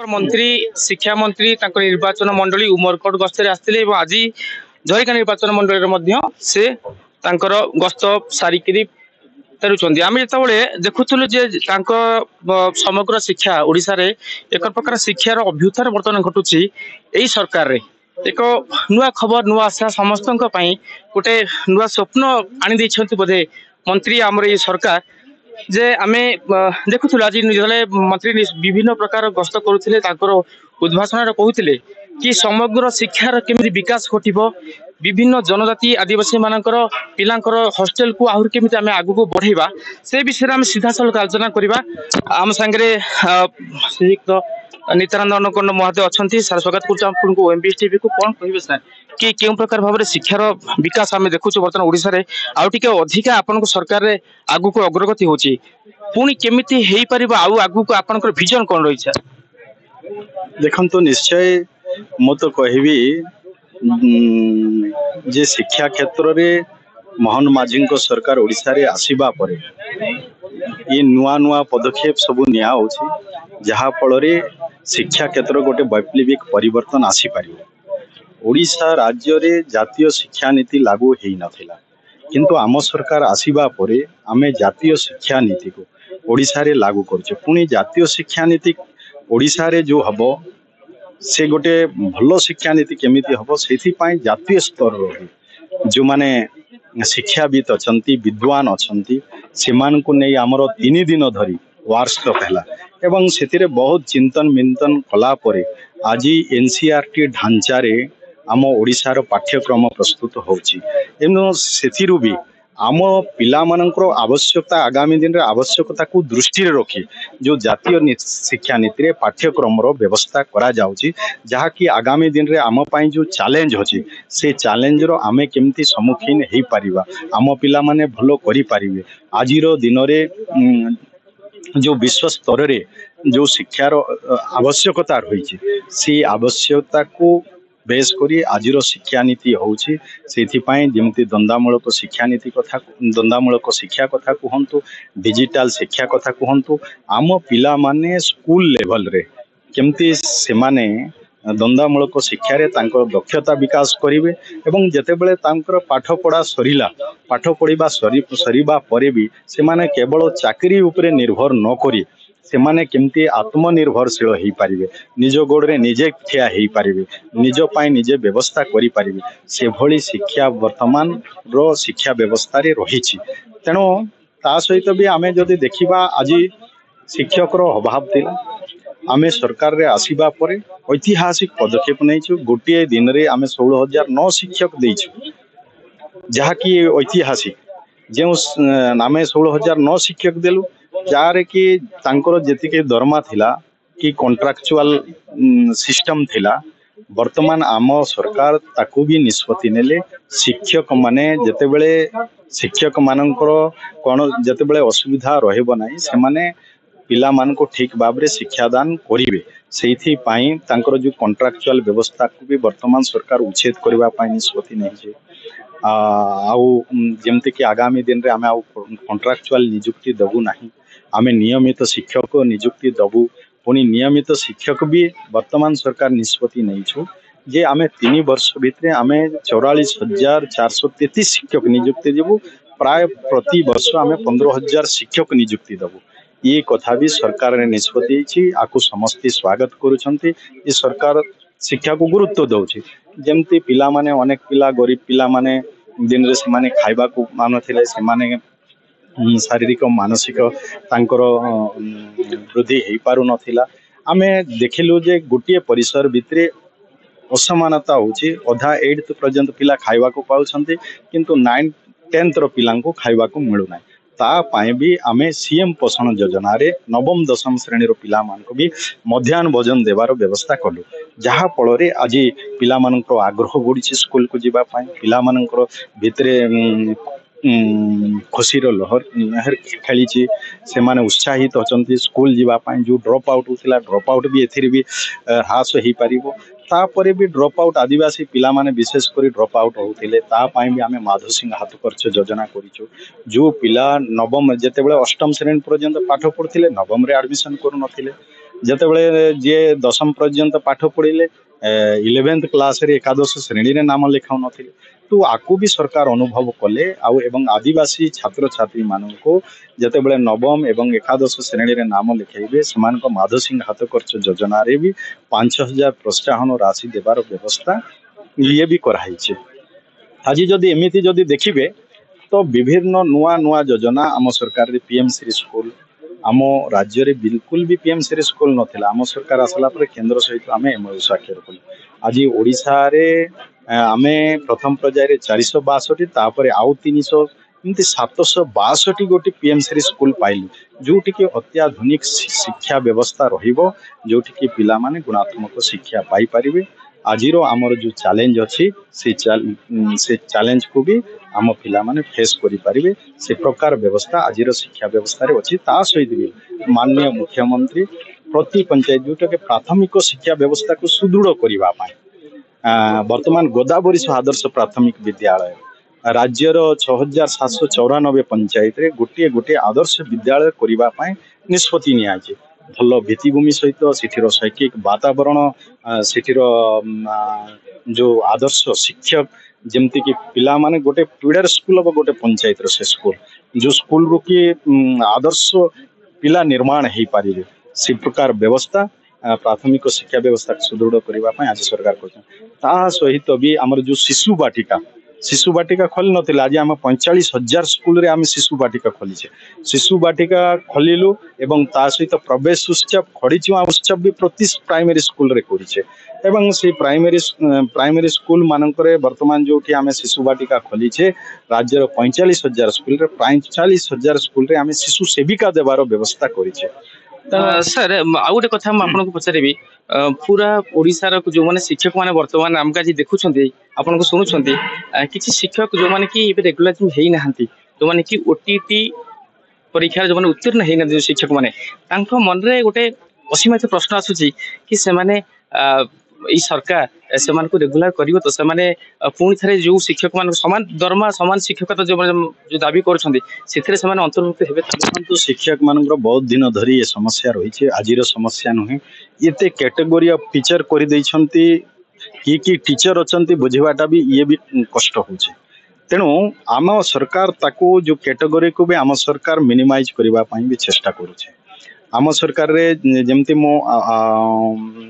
मंत्री शिक्षा मंत्री निर्वाचन मंडली उमरकोट गस्त आसते आज झरिका निर्वाचन मंडली से गस्त सारिक फेरुंट आम जो देखुलु समग्र शिक्षा ओडिशा रे एक प्रकार शिक्षार अभ्युत्थान बर्तमान घटुची यही सरकार रे एक नुआ खबर नुआ आशा समस्त गोटे नुआ स्वप्न आनी बोधे मंत्री आमर ये सरकार जे आमे देखुलु आज मंत्री विभिन्न प्रकार गस्त करुले उद्भाषण कहते कि समग्र शिक्षार केमी विकास घटब विभिन्न जनजाति आदिवासी मानकर पिलांकर हॉस्टल को आहरी केमी आमे आगु को बढ़ेबा से विषय में सीधा सलख आलोचना करबा आम सांगरे नित्यानंद कर्ण महोदय अच्छा सर स्वागत करूँ एमबीएस टीवी को कौन कहे सर कि केउ प्रकार भाव शिक्षार विकास आम देखु बर्तमान ओडिशा रे आउ टिके अधिका आपन सरकार रे आगु को अग्रगति होची पुणी केमिति हेई परिबा आउ आगु को आपनकर विजन कोन रही छै देखंतु निश्चय मो तो कहबी जे शिक्षा क्षेत्र रे मोहन माझी को सरकार ओडिशा रे आसीबा परे ये नुआ नुआ पदक्षेप सब निया होची जहा फल रे शिक्षा क्षेत्र गोटे वैप्लविक परिवर्तन आसी पारिबो। ओडिशा राज्य रे जातीय शिक्षा नीति लागू हेई नथिला किंतु आम सरकार आसीबा परे आमे जातीय शिक्षा नीति को ओडिशा रे लागू करछे पुणी जातीय शिक्षा नीति ओडिशा रे जो हबो से गोटे भलो शिक्षा नीति केमिति हबो सेथि पई जातीय स्तर रो जो माने शिक्षाविद अछंती विद्वान अछंती सेमान को नै हमरो 3 दिन धरी वार्षिक हैला एवं सेतिरे बहुत चिंतन मिंतन कला परे आज एनसीईआरटी ढांचा रे आम ओडिशा रो पाठ्यक्रम प्रस्तुत होची एनो सेतिरु भी आम पिला मानकर आवश्यकता आगामी दिन रे आवश्यकता को दृष्टि रे रखी जो जातीय शिक्षा नीति रे पाठ्यक्रम रो व्यवस्था करा जाउची जहा कि आगामी दिन रे आम पई जो चैलेंज होची से चैलेंज रो आमे केमती सम्मुखीन हेई परिबा आम पिला माने भलो करि परिबे आजिरो दिन रे जो विश्व स्तर रे जो शिक्षार आवश्यकता रही से आवश्यकता को बेस करी आजिर शिक्षा नीति होउछि सेथिपाई जेमती द्वंद्वामूलक शिक्षा नीति कथा द्वंद्वामूलक शिक्षा कथा कहंतु डिजिटल शिक्षा कथा कहंतु आम पिला माने स्कूल लेवल रे केमती से माने द्वंद्वामूलक शिक्षा रे तांकर दक्षता विकास करिवे एवं जेतेबेले तांकर पाठ पढ़ा सरिला पाठ पढ़िबा सरिबा परे भी से माने केवल चाकरी उपरे निर्भर न करी से माने केमती आत्मनिर्भरशील हो पारिबे निज गोड़े निजे ठिया हो पारिबे निज पाई निजे व्यवस्था करि पारिबे से भली शिक्षा वर्तमान रो शिक्षा व्यवस्था रे रहिछि तेणु ता सहित भी आमे जदि देखिबा आज शिक्षक रो अभाव थिला आमे सरकार रे आसीबा परे ऐतिहासिक पदक्षेप नैछु गोटे दिन रे आमे 16,009 शिक्षक दैछु जहा कि ऐतिहासिक जो आमे 16,009 शिक्षक देलु जार कि तांकर जेतिके दरमा थिला कि कॉन्ट्रैक्चुअल सिस्टम थिला वर्तमान आम सरकार ताकू भी निष्पत्ति नेले शिक्षक माने जेतेबेले शिक्षक मानकर कोन जेतेबेले असुविधा रहबो नाही से माने पिला मान को ठीक भाव रे शिक्षादान करिवे सेथि पाई तांकर जो कॉन्ट्रैक्चुअल व्यवस्था को भी वर्तमान सरकार उच्छेद करबा पाई निष्पत्ति नै जे आउ जेमते कि आगामी दिन रे आमे आउ कॉन्ट्रैक्चुअल नियुक्ति दबु नाही आमे नियमित शिक्षक नियुक्ति दबु पुणी नियमित शिक्षक भी वर्तमान सरकार निष्पत्ति नैछु जे आमे 3 वर्ष भितरे आमे 44,433 शिक्षक नियुक्ति देबु प्राय प्रति वर्ष आमे 15,000 शिक्षक नियुक्ति दबु ये कथा भी सरकार ने निष्पत्ति छी आकु समस्त स्वागत करूछंती ये सरकार शिक्षा को गुरुत्व दउछि जेमती पिला माने अनेक पिला गरीब पिला माने दिन रे से माने खाइबा को मानथिले से माने शारीरिक मानसिक तांकर वृद्धि हेई पारु नथिला आमे देखिलु जे गोटे परिसर भितरे असमानता होची अधा 8th पर्यंत पिला खाइबा को पाउछंती किंतु 9th 10th रो पिला को खाइबा को मिलु नाही ता पाए भी आमे सीएम पोषण योजना रे नवम दशम श्रेणी रो पिला मान को भी मध्याह्न भोजन देवार व्यवस्था कलु जहा फल रे आज पिला मान को आग्रह बढ़ी स्कूल को जीवा पाए पिला मान को भितरे खुशी रो लहर खेली से माने उत्साहित होचंती स्कूल जीवा पाए जो ड्रॉप आउट होतिला ड्रॉप आउट भी एथिर भी ह्रास हो पारिबो तापरे भी ड्रॉप आउट आदिवासी पिला माने विशेष करी ड्रॉप आउट होतिले ता पाई भी आमे माधव सिंह हाथ खर्च योजना करिचो जो पिला नवम जेतेबेले अष्टम श्रेणी पर्यंत पाठ पढ़थिले नवम रे एडमिशन करू नथिले ଯେତେବେଳେ ଯିଏ ଦଶମ ପର୍ଯ୍ୟନ୍ତ ପାଠ ପଢିଲେ 11th କ୍ଲାସରେ ଏକାଦଶ ଶ୍ରେଣୀରେ ନାମ ଲେଖାଉ ନଥିଲେ ତ ଆକୁ ବି ସରକାର ଅନୁଭବ କଲେ ଆଉ ଏବଂ ଆଦିବାସୀ ଛାତ୍ରଛାତ୍ରୀ ମାନଙ୍କୁ ଯେତେବେଳେ ନବମ ଏବଂ ଏକାଦଶ ଶ୍ରେଣୀରେ ନାମ ଲେଖାଇବେ ସେମାନଙ୍କ ମାଧୋସିଂ ହାତ ଖର୍ଚ୍ଚ ଯୋଜନାରେ ବି 5,000 ପ୍ରୋତ୍ସାହନ ରାଶି ଦେବାର ବ୍ୟବସ୍ଥା ଇଏ ବି କରାହେଇଛି। ଆଜି ଯଦି ଏମିତି ଯଦି ଦେଖିବେ ତ ବିଭିନ୍ନ ନୂଆ ନୂଆ ଯୋଜନା ଆମ ସରକାରରେ ପିଏମ ଶ୍ରୀ ସ୍କୁଲ ଆମ ରାଜ୍ୟରେ ବିଲକୁଲ ବି ପିଏମ ଶ୍ରୀ ସ୍କୁଲ ନଥିଲା। ଆମ ସରକାର ଆସିଲା ପରେ କେନ୍ଦ୍ର ସହିତ ଆମେ ଏମଓୟୁ ସ୍ୱାକ୍ଷର କଲୁ। ଆଜି ଓଡ଼ିଶାରେ ଆମେ ପ୍ରଥମ ପର୍ଯ୍ୟାୟରେ 462 ତାପରେ ଆଉ 300 ଏମିତି 762 ଗୋଟି ପିଏମ ଶ୍ରୀ ସ୍କୁଲ ପାଇଲୁ ଯୋଉଠିକି ଅତ୍ୟାଧୁନିକ ଶିକ୍ଷା ବ୍ୟବସ୍ଥା ରହିବ ଯୋଉଠିକି ପିଲାମାନେ ଗୁଣାତ୍ମକ ଶିକ୍ଷା ପାଇପାରିବେ। ଆଜିର ଆମର ଯୋଉ ଚ୍ୟାଲେଞ୍ଜ ଅଛି ସେ ଚ୍ୟାଲେଞ୍ଜକୁ ବି ଆମ ପିଲାମାନେ ଫେସ୍ କରିପାରିବେ ସେ ପ୍ରକାର ବ୍ୟବସ୍ଥା ଆଜିର ଶିକ୍ଷା ବ୍ୟବସ୍ଥାରେ ଅଛି। ତା ସହିତ ବି ମାନନୀୟ ମୁଖ୍ୟମନ୍ତ୍ରୀ ପ୍ରତି ପଞ୍ଚାୟତ ଯୋଉଟାକି ପ୍ରାଥମିକ ଶିକ୍ଷା ବ୍ୟବସ୍ଥାକୁ ସୁଦୃଢ଼ କରିବା ପାଇଁ ବର୍ତ୍ତମାନ ଗୋଦାବରୀଶ ଆଦର୍ଶ ପ୍ରାଥମିକ ବିଦ୍ୟାଳୟ ରାଜ୍ୟର 6,794 ପଞ୍ଚାୟତରେ ଗୋଟିଏ ଆଦର୍ଶ ବିଦ୍ୟାଳୟ କରିବା ପାଇଁ ନିଷ୍ପତ୍ତି ନିଆଯାଇଛି। ଭଲ ଭିତ୍ତିଭୂମି ସହିତ ସେଠିର ଶୈକ୍ଷିକ ବାତାବରଣ ସେଠିର ଯୋଉ ଆଦର୍ଶ ଶିକ୍ଷକ ଯେମିତିକି ପିଲାମାନେ ଗୋଟେ ପିଡର ସ୍କୁଲ ହବ ଗୋଟେ ପଞ୍ଚାୟତର ସେ ସ୍କୁଲ ଯୋଉ ସ୍କୁଲରୁ କି ଆଦର୍ଶ ପିଲା ନିର୍ମାଣ ହେଇପାରିବେ ସେ ପ୍ରକାର ବ୍ୟବସ୍ଥା ପ୍ରାଥମିକ ଶିକ୍ଷା ବ୍ୟବସ୍ଥାକୁ ସୁଦୃଢ଼ କରିବା ପାଇଁ ଆଜି ସରକାର କରୁଛନ୍ତି। ତା ସହିତ ବି ଆମର ଯୋଉ ଶିଶୁ ବାଟିକା ଖୋଲି ନଥିଲା ଆଜି ଆମେ 45,000 ସ୍କୁଲରେ ଆମେ ଶିଶୁ ବାଟିକା ଖୋଲିଛେ। ଶିଶୁ ବାଟିକା ଖୋଲିଲୁ ଏବଂ ତା ସହିତ ପ୍ରବେଶ ଉତ୍ସବ ଖଡ଼ିଚୁଆଁ ଉତ୍ସବ ବି ପ୍ରତି ପ୍ରାଇମେରୀ ସ୍କୁଲରେ କରିଛେ ଏବଂ ସେଇ ପ୍ରାଇମେରୀ ସ୍କୁଲ ମାନଙ୍କରେ ବର୍ତ୍ତମାନ ଯୋଉଠି ଆମେ ଶିଶୁ ବାଟିକା ଖୋଲିଛେ ରାଜ୍ୟର 45,000 ସ୍କୁଲରେ 45,000 ସ୍କୁଲରେ ଆମେ ଶିଶୁ ସେବିକା ଦେବାର ବ୍ୟବସ୍ଥା କରିଛେ। ସାର୍ ଆଉ ଗୋଟେ କଥା ମୁଁ ଆପଣଙ୍କୁ ପଚାରିବି ପୁରା ଓଡ଼ିଶାର ଯୋଉମାନେ ଶିକ୍ଷକ ମାନେ ବର୍ତ୍ତମାନ ଆମକୁ ଆଜି ଦେଖୁଛନ୍ତି ଆପଣଙ୍କୁ ଶୁଣୁଛନ୍ତି କିଛି ଶିକ୍ଷକ ଯୋଉମାନେ କି ଏବେ ରେଗୁଲାର ହେଇନାହାନ୍ତି ଯୋଉମାନେ କି ଓଟିଟି ପରୀକ୍ଷାରେ ଯୋଉମାନେ ଉତ୍ତୀର୍ଣ୍ଣ ହେଇନାହାନ୍ତି ଯୋଉ ଶିକ୍ଷକ ମାନେ ତାଙ୍କ ମନରେ ଗୋଟେ ଅସୀମିତ ପ୍ରଶ୍ନ ଆସୁଛି କି ସେମାନେ ଏଇ ସରକାର ସେମାନଙ୍କୁ ରେଗୁଲାର କରିବ ତ ସେମାନେ ପୁଣି ଥରେ ଯୋଉ ଶିକ୍ଷକ ମାନଙ୍କୁ ସମାନ ଦରମା ସମାନ ଶିକ୍ଷକତା ଯୋଉ ଦାବି କରୁଛନ୍ତି ସେଥିରେ ସେମାନେ ଅନ୍ତର୍ଭୁକ୍ତ ହେବେ। ଦେଖନ୍ତୁ ଶିକ୍ଷକ ମାନଙ୍କର ବହୁତ ଦିନ ଧରି ଏ ସମସ୍ୟା ରହିଛି ଆଜିର ସମସ୍ୟା ନୁହେଁ। ଏତେ କ୍ୟାଟେଗୋରୀ ଅଫ ଟିଚର କରିଦେଇଛନ୍ତି କି ଟିଚର ଅଛନ୍ତି ବୁଝିବାଟା ବି ଇଏ ବି କଷ୍ଟ ହଉଛି। ତେଣୁ ଆମ ସରକାର ତାକୁ ଯୋଉ କ୍ୟାଟେଗୋରୀକୁ ବି ଆମ ସରକାର ମିନିମାଇଜ କରିବା ପାଇଁ ବି ଚେଷ୍ଟା କରୁଛେ। ଆମ ସରକାରରେ ଯେମିତି ମୁଁ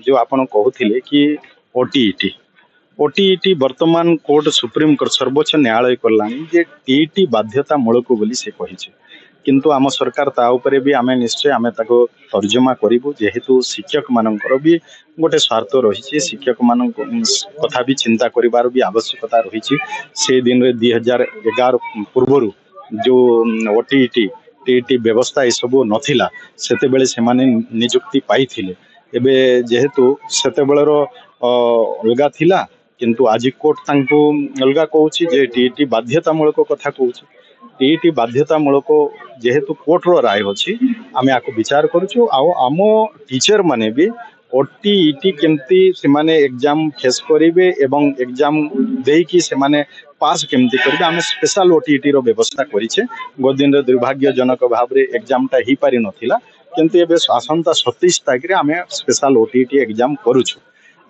ଯୋଉ ଆପଣ କହୁଥିଲେ କି ଓଟିଇଟି ବର୍ତ୍ତମାନ କୋର୍ଟ ସୁପ୍ରିମକୋର୍ଟ ସର୍ବୋଚ୍ଚ ନ୍ୟାୟାଳୟ କଲାଣି ଯେ ଟିଇଟି ବାଧ୍ୟତାମୂଳକ ବୋଲି ସେ କହିଛି କିନ୍ତୁ ଆମ ସରକାର ତା ଉପରେ ବି ଆମେ ନିଶ୍ଚୟ ଆମେ ତାକୁ ତର୍ଜମା କରିବୁ ଯେହେତୁ ଶିକ୍ଷକ ମାନଙ୍କର ବି ଗୋଟେ ସ୍ୱାର୍ଥ ରହିଛି ଶିକ୍ଷକ ମାନଙ୍କ କଥା ବି ଚିନ୍ତା କରିବାର ବି ଆବଶ୍ୟକତା ରହିଛି। ସେ ଦିନରେ 2011 ପୂର୍ବରୁ ଯୋଉ ଟିଇଟି ବ୍ୟବସ୍ଥା ଏସବୁ ନଥିଲା ସେତେବେଳେ ସେମାନେ ନିଯୁକ୍ତି ପାଇଥିଲେ। ଏବେ ଯେହେତୁ ସେତେବେଳର ଅଲଗା ଥିଲା କିନ୍ତୁ ଆଜି କୋର୍ଟ ତାଙ୍କୁ ଅଲଗା କହୁଛି ଯେ ଟିଇଟି ବାଧ୍ୟତାମୂଳକ କଥା କହୁଛି। ଟିଇଟି ବାଧ୍ୟତାମୂଳକ ଯେହେତୁ କୋର୍ଟର ରାୟ ଅଛି ଆମେ ଆକୁ ବିଚାର କରୁଛୁ ଆଉ ଆମ ଟିଚର ମାନେ ବି ଓଟିଇଟି କେମିତି ସେମାନେ ଏକ୍ଜାମ ଫେସ୍ କରିବେ ଏବଂ ଏକ୍ଜାମ ଦେଇକି ସେମାନେ ପାସ୍ କେମିତି କରିବେ ଆମେ ସ୍ପେଶାଲ ଓଟିଇଟି ର ବ୍ୟବସ୍ଥା କରିଛେ। ଗୋଦିନରେ ଦୁର୍ଭାଗ୍ୟଜନକ ଭାବରେ ଏକ୍ଜାମଟା ହେଇପାରିନଥିଲା କିନ୍ତୁ ଏବେ ଆସନ୍ତା 27 ତାରିଖରେ ଆମେ ସ୍ପେଶାଲ ଓଟିଇଟି ଏକ୍ଜାମ କରୁଛୁ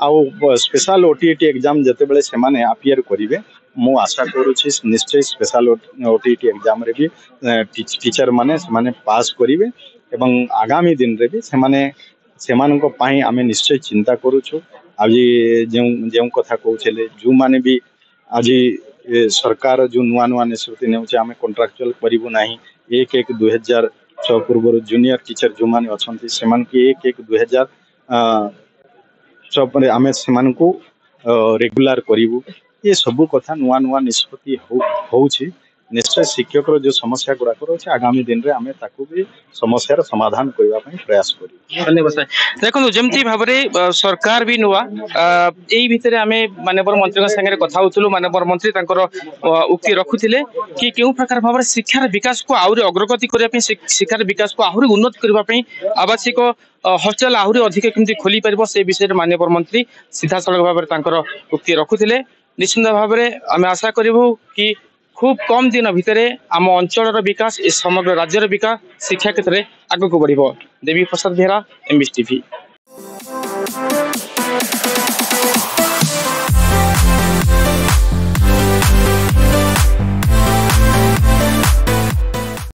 ଆଉ ସ୍ପେଶାଲ ଓଟିଇଟି ଏକ୍ଜାମ ଯେତେବେଳେ ସେମାନେ ଆପିୟର କରିବେ ମୁଁ ଆଶା କରୁଛି ନିଶ୍ଚୟ ସ୍ପେଶାଲ ଓଟିଇଟି ଏକ୍ଜାମରେ ବି ଟିଚର ମାନେ ସେମାନେ ପାସ୍ କରିବେ ଏବଂ ଆଗାମୀ ଦିନରେ ବି ସେମାନଙ୍କ ପାଇଁ ଆମେ ନିଶ୍ଚୟ ଚିନ୍ତା କରୁଛୁ। ଆଜି ଯେଉଁ କଥା କହୁଥିଲେ ଯେଉଁମାନେ ବି ଆଜି ସରକାର ଯୋଉ ନୂଆ ନିଷ୍ପତ୍ତି ନେଉଛି ଆମେ କଣ୍ଟ୍ରାକ୍ଚୁଆଲ କରିବୁ ନାହିଁ 1/1/2006 ପୂର୍ବରୁ ଜୁନିୟର ଟିଚର ଯୋଉମାନେ ଅଛନ୍ତି ସେମାନଙ୍କୁ 1/1/2006 ପରେ ଆମେ ସେମାନଙ୍କୁ ରେଗୁଲାର କରିବୁ। ଏ ସବୁ କଥା ନୂଆ ନିଷ୍ପତ୍ତି ହଉଛି ନିଶ୍ଚୟ ଶିକ୍ଷକର ଯୋଉ ସମସ୍ୟା ଗୁଡାକ ଅଛି ଆଗାମୀ ଦିନରେ ଆମେ ତାକୁ ବି ସମସ୍ୟାର ସମାଧାନ କରିବା ପାଇଁ ପ୍ରୟାସ କରିବୁ। ଧନ୍ୟବାଦ ସାର୍। ଦେଖନ୍ତୁ ଯେମିତି ଭାବରେ ସରକାର ବି ନୂଆ ଏଇ ଭିତରେ ଆମେ ମାନ୍ୟବର ମନ୍ତ୍ରୀଙ୍କ ସାଙ୍ଗରେ କଥା ହଉଥିଲୁ ମାନ୍ୟବର ମନ୍ତ୍ରୀ ତାଙ୍କର ଉକ୍ତି ରଖୁଥିଲେ କି କେଉଁ ପ୍ରକାର ଭାବରେ ଶିକ୍ଷାର ବିକାଶକୁ ଆହୁରି ଅଗ୍ରଗତି କରିବା ପାଇଁ ଶିକ୍ଷାର ବିକାଶକୁ ଆହୁରି ଉନ୍ନତି କରିବା ପାଇଁ ଆବାସିକ ହଷ୍ଟେଲ ଆହୁରି ଅଧିକ କେମିତି ଖୋଲି ପାରିବ ସେ ବିଷୟରେ ମାନ୍ୟବର ମନ୍ତ୍ରୀ ସିଧାସଳଖ ଭାବରେ ତାଙ୍କର ଉକ୍ତି ରଖୁଥିଲେ। ନିଶ୍ଚିନ୍ତ ଭାବରେ ଆମେ ଆଶା କରିବୁ କି खूब कम दिन भितर आम अंचल विकास ए समग्र राज्यर विकास शिक्षा क्षेत्र में आगक बढ़। Devi Prasad Behera, MBC TV.